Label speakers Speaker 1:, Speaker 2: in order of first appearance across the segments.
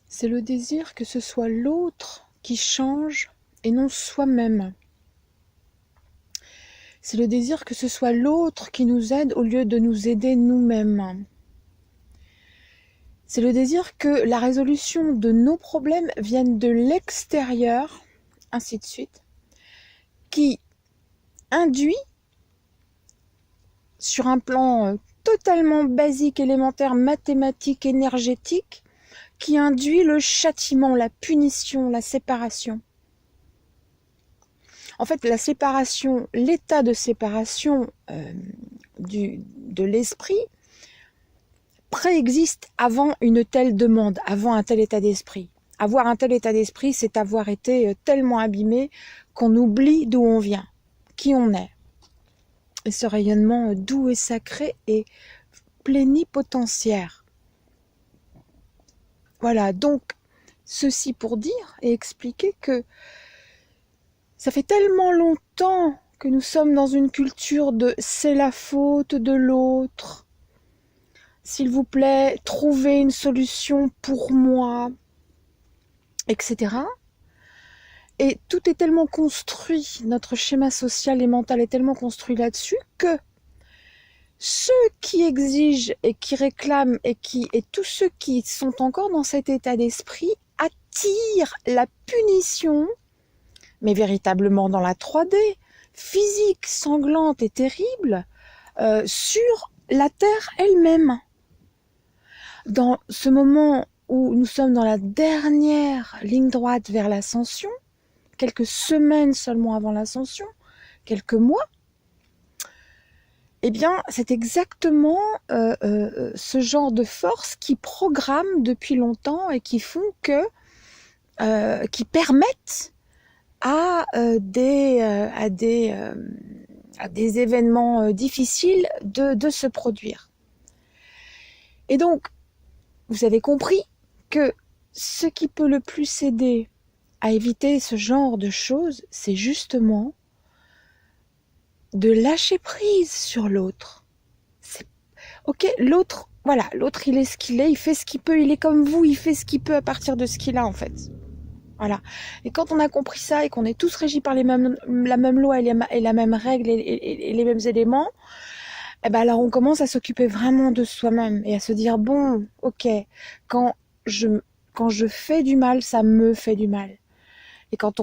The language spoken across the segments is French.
Speaker 1: C'est le désir que ce soit l'autre qui change et non soi-même. C'est le désir que ce soit l'autre qui nous aide au lieu de nous aider nous-mêmes. C'est le désir que la résolution de nos problèmes vienne de l'extérieur, ainsi de suite, qui induit, sur un plan totalement basique, élémentaire, mathématique, énergétique, qui induit le châtiment, la punition, la séparation. En fait, la séparation, l'état de séparation de l'esprit préexiste avant une telle demande, avant un tel état d'esprit. Avoir un tel état d'esprit, c'est avoir été tellement abîmé qu'on oublie d'où on vient, qui on est. Et ce rayonnement doux et sacré est plénipotentiaire. Voilà, donc, ceci pour dire et expliquer que ça fait tellement longtemps que nous sommes dans une culture de « c'est la faute de l'autre », s'il vous plaît, trouvez une solution pour moi, etc. Et tout est tellement construit, notre schéma social et mental est tellement construit là-dessus que ceux qui exigent et qui réclament et tous ceux qui sont encore dans cet état d'esprit attirent la punition, mais véritablement dans la 3D, physique, sanglante et terrible, sur la Terre elle-même. Dans ce moment où nous sommes dans la dernière ligne droite vers l'ascension, quelques semaines seulement avant l'ascension, quelques mois, eh bien, c'est exactement ce genre de force qui programme depuis longtemps et qui font que, qui permettent à des événements difficiles de se produire. Et donc, vous avez compris que ce qui peut le plus aider à éviter ce genre de choses, c'est justement de lâcher prise sur l'autre. Ok, l'autre, voilà, l'autre il est ce qu'il est, il fait ce qu'il peut, il est comme vous, il fait ce qu'il peut à partir de ce qu'il a en fait. Voilà. Et quand on a compris ça et qu'on est tous régis par la même loi et la même règle et les mêmes éléments, eh ben alors on commence à s'occuper vraiment de soi-même et à se dire bon, ok, quand je fais du mal, ça me fait du mal. Et quand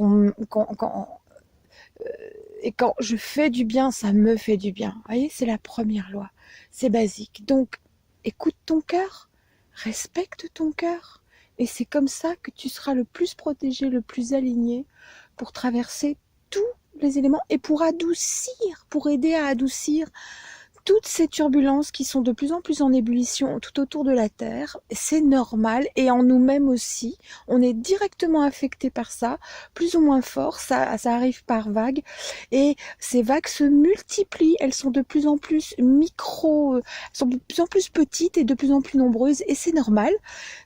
Speaker 1: je fais du bien, ça me fait du bien. Vous voyez, c'est la première loi. C'est basique. Donc, écoute ton cœur, respecte ton cœur. Et c'est comme ça que tu seras le plus protégé, le plus aligné pour traverser tous les éléments et pour adoucir, pour aider à adoucir toutes ces turbulences qui sont de plus en plus en ébullition tout autour de la Terre. C'est normal et en nous-mêmes aussi. On est directement affecté par ça, plus ou moins fort, ça arrive par vagues. Et ces vagues se multiplient, elles sont de plus en plus sont de plus en plus petites et de plus en plus nombreuses et c'est normal.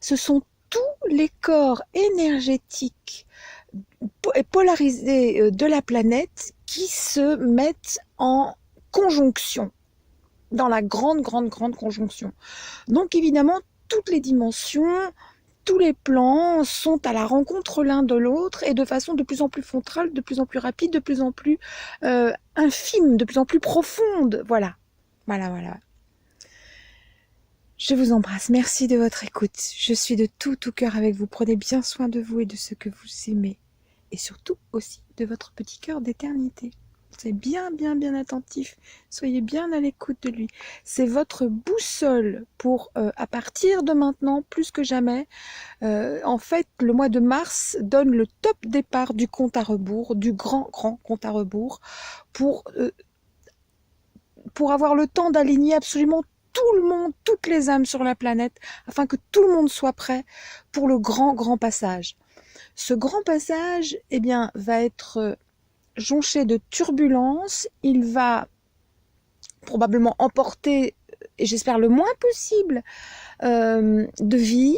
Speaker 1: Ce sont tous les corps énergétiques et polarisés de la planète qui se mettent en conjonction, dans la grande conjonction. Donc évidemment, toutes les dimensions, tous les plans sont à la rencontre l'un de l'autre et de façon de plus en plus frontale, de plus en plus rapide, de plus en plus infime, de plus en plus profonde. Voilà. Je vous embrasse. Merci de votre écoute. Je suis de tout cœur avec vous. Prenez bien soin de vous et de ceux que vous aimez. Et surtout aussi de votre petit cœur d'éternité. Soyez bien attentif. Soyez bien à l'écoute de lui. C'est votre boussole pour, à partir de maintenant, plus que jamais, en fait, le mois de mars donne le top départ du compte à rebours, du grand compte à rebours, pour avoir le temps d'aligner absolument tout le monde, toutes les âmes sur la planète, afin que tout le monde soit prêt pour le grand passage. Ce grand passage, eh bien, va être jonché de turbulences, il va probablement emporter, et j'espère le moins possible, de vie,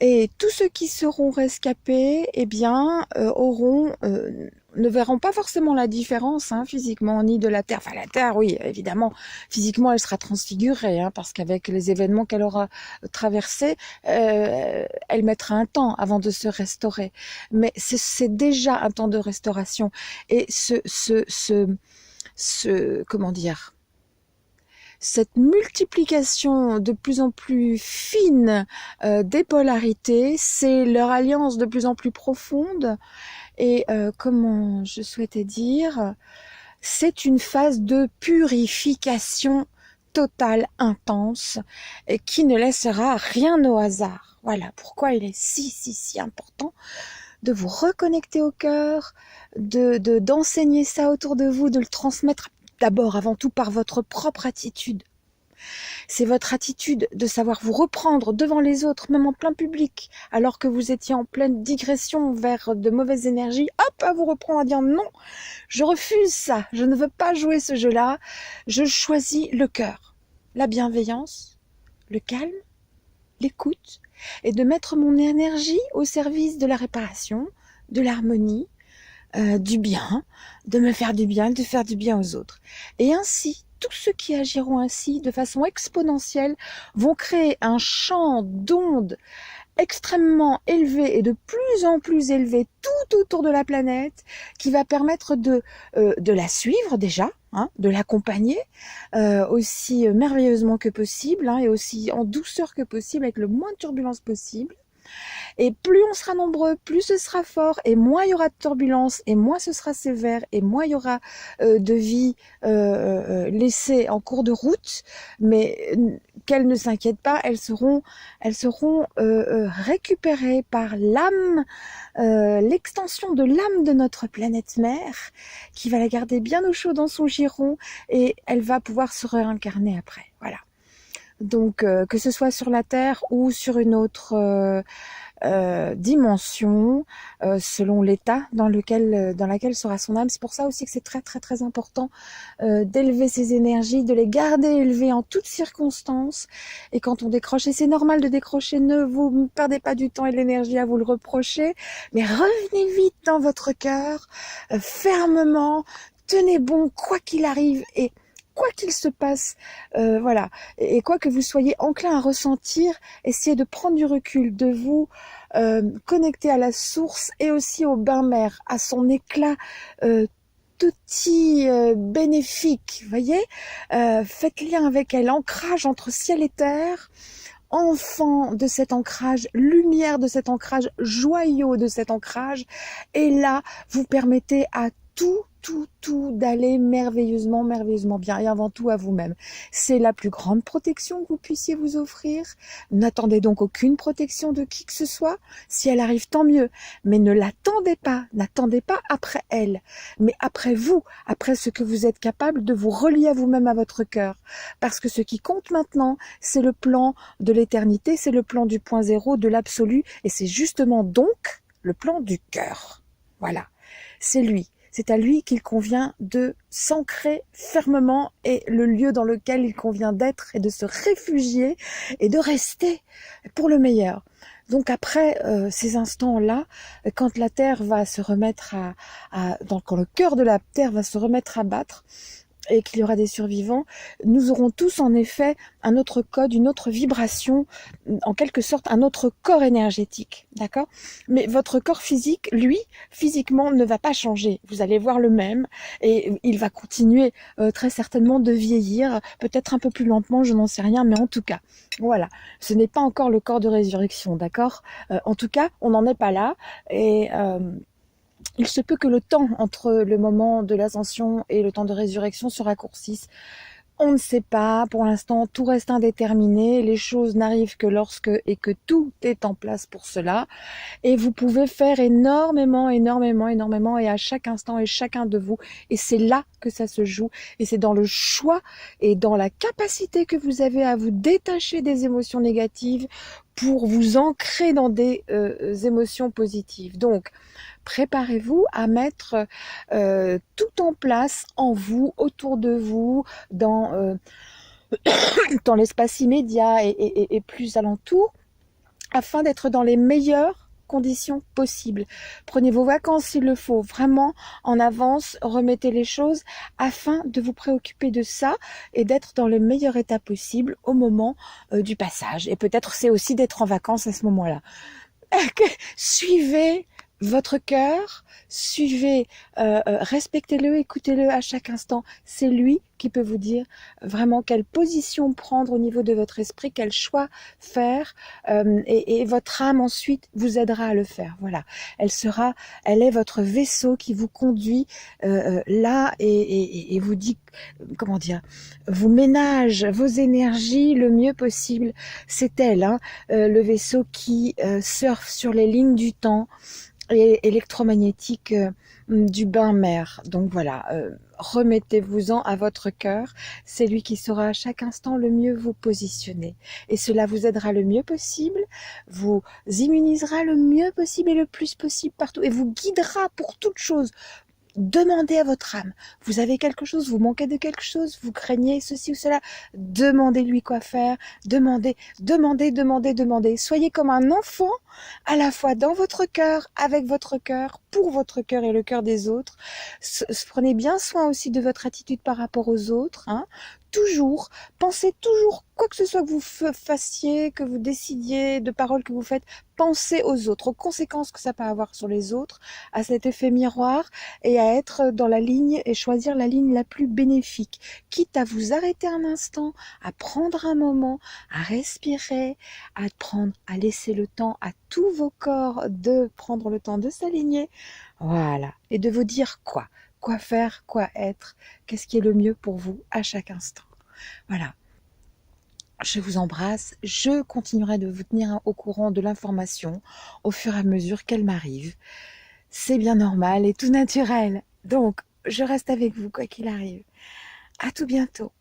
Speaker 1: et tous ceux qui seront rescapés, eh bien, auront ne verront pas forcément la différence physiquement, ni de la Terre. Enfin, la Terre, oui, évidemment, physiquement, elle sera transfigurée, parce qu'avec les événements qu'elle aura traversés, elle mettra un temps avant de se restaurer. Mais c'est déjà un temps de restauration. Et comment dire, cette multiplication de plus en plus fine des polarités, c'est leur alliance de plus en plus profonde. Et comment je souhaitais dire, c'est une phase de purification totale, intense, et qui ne laissera rien au hasard. Voilà pourquoi il est si important de vous reconnecter au cœur, d'enseigner ça autour de vous, de le transmettre d'abord, avant tout, par votre propre attitude. C'est votre attitude de savoir vous reprendre devant les autres, même en plein public, alors que vous étiez en pleine digression vers de mauvaises énergies. Hop, à vous reprendre, à dire non, je refuse ça, je ne veux pas jouer ce jeu-là, je choisis le cœur, la bienveillance, le calme, l'écoute, et de mettre mon énergie au service de la réparation, de l'harmonie, du bien, de me faire du bien, de faire du bien aux autres. Et ainsi, tous ceux qui agiront ainsi de façon exponentielle vont créer un champ d'ondes extrêmement élevé et de plus en plus élevé tout autour de la planète, qui va permettre de la suivre déjà, de l'accompagner aussi merveilleusement que possible, et aussi en douceur que possible, avec le moins de turbulences possible. Et plus on sera nombreux, plus ce sera fort, et moins il y aura de turbulences, et moins ce sera sévère, et moins il y aura de vie laissée en cours de route. Mais qu'elles ne s'inquiètent pas, elles seront récupérées par l'âme, l'extension de l'âme de notre planète mère, qui va la garder bien au chaud dans son giron, et elle va pouvoir se réincarner après. Voilà. Donc, que ce soit sur la Terre ou sur une autre dimension, selon l'état dans laquelle sera son âme. C'est pour ça aussi que c'est très important d'élever ces énergies, de les garder élevées en toutes circonstances. Et quand on décroche, et c'est normal de décrocher, ne vous perdez pas du temps et de l'énergie à vous le reprocher, mais revenez vite dans votre cœur, fermement, tenez bon quoi qu'il arrive, et quoi qu'il se passe, voilà, et quoi que vous soyez enclin à ressentir, essayez de prendre du recul, de vous connecter à la source et aussi au bain-mer, à son éclat petit bénéfique, voyez, faites lien avec elle, ancrage entre ciel et terre, enfant de cet ancrage, lumière de cet ancrage, joyau de cet ancrage, et là, vous permettez à tout d'aller merveilleusement bien, et avant tout à vous-même. C'est la plus grande protection que vous puissiez vous offrir. N'attendez donc aucune protection de qui que ce soit. Si elle arrive, tant mieux. Mais ne l'attendez pas. N'attendez pas après elle. Mais après vous, après ce que vous êtes capable de vous relier à vous-même, à votre cœur. Parce que ce qui compte maintenant, c'est le plan de l'éternité, c'est le plan du point zéro, de l'absolu, et c'est justement donc le plan du cœur. Voilà. C'est lui. C'est à lui qu'il convient de s'ancrer fermement, et le lieu dans lequel il convient d'être et de se réfugier et de rester pour le meilleur. Donc après ces instants-là, quand la terre va se remettre quand le cœur de la terre va se remettre à battre, et qu'il y aura des survivants, nous aurons tous en effet un autre code, une autre vibration, en quelque sorte un autre corps énergétique, d'accord? Mais votre corps physique, lui, physiquement, ne va pas changer. Vous allez voir le même, et il va continuer très certainement de vieillir, peut-être un peu plus lentement, je n'en sais rien, mais en tout cas, voilà. Ce n'est pas encore le corps de résurrection, d'accord? En tout cas, on n'en est pas là, et il se peut que le temps entre le moment de l'ascension et le temps de résurrection se raccourcisse. On ne sait pas, pour l'instant, tout reste indéterminé, les choses n'arrivent que lorsque, et que tout est en place pour cela, et vous pouvez faire énormément, et à chaque instant et chacun de vous, et c'est là que ça se joue, et c'est dans le choix et dans la capacité que vous avez à vous détacher des émotions négatives pour vous ancrer dans des émotions positives. Donc, préparez-vous à mettre tout en place en vous, autour de vous, dans l'espace immédiat et plus alentour, afin d'être dans les meilleures conditions possibles. Prenez vos vacances s'il le faut, vraiment en avance, remettez les choses afin de vous préoccuper de ça et d'être dans le meilleur état possible au moment du passage. Et peut-être c'est aussi d'être en vacances à ce moment-là. Suivez votre cœur, suivez, respectez-le, écoutez-le à chaque instant. C'est lui qui peut vous dire vraiment quelle position prendre au niveau de votre esprit, quel choix faire, et votre âme ensuite vous aidera à le faire. Voilà, elle est votre vaisseau qui vous conduit là et vous dit, comment dire, vous ménage vos énergies le mieux possible. C'est elle, hein, le vaisseau qui surfe sur les lignes du temps et électromagnétique du bain-mer. Donc voilà, remettez-vous-en à votre cœur. C'est lui qui saura à chaque instant le mieux vous positionner. Et cela vous aidera le mieux possible, vous immunisera le mieux possible et le plus possible partout, et vous guidera pour toute chose. Demandez à votre âme. Vous avez quelque chose, vous manquez de quelque chose, vous craignez ceci ou cela. Demandez-lui quoi faire. Demandez. Soyez comme un enfant, à la fois dans votre cœur, avec votre cœur, pour votre cœur et le cœur des autres. Prenez bien soin aussi de votre attitude par rapport aux autres, hein. Toujours, pensez toujours, quoi que ce soit que vous fassiez, que vous décidiez, de paroles que vous faites, pensez aux autres, aux conséquences que ça peut avoir sur les autres, à cet effet miroir, et à être dans la ligne et choisir la ligne la plus bénéfique, quitte à vous arrêter un instant, à prendre un moment, à respirer, à laisser le temps à tous vos corps de prendre le temps de s'aligner, voilà, et de vous dire quoi faire, quoi être, qu'est-ce qui est le mieux pour vous à chaque instant. Voilà. Je vous embrasse, je continuerai de vous tenir au courant de l'information au fur et à mesure qu'elle m'arrive. C'est bien normal et tout naturel. Donc, je reste avec vous quoi qu'il arrive. À tout bientôt.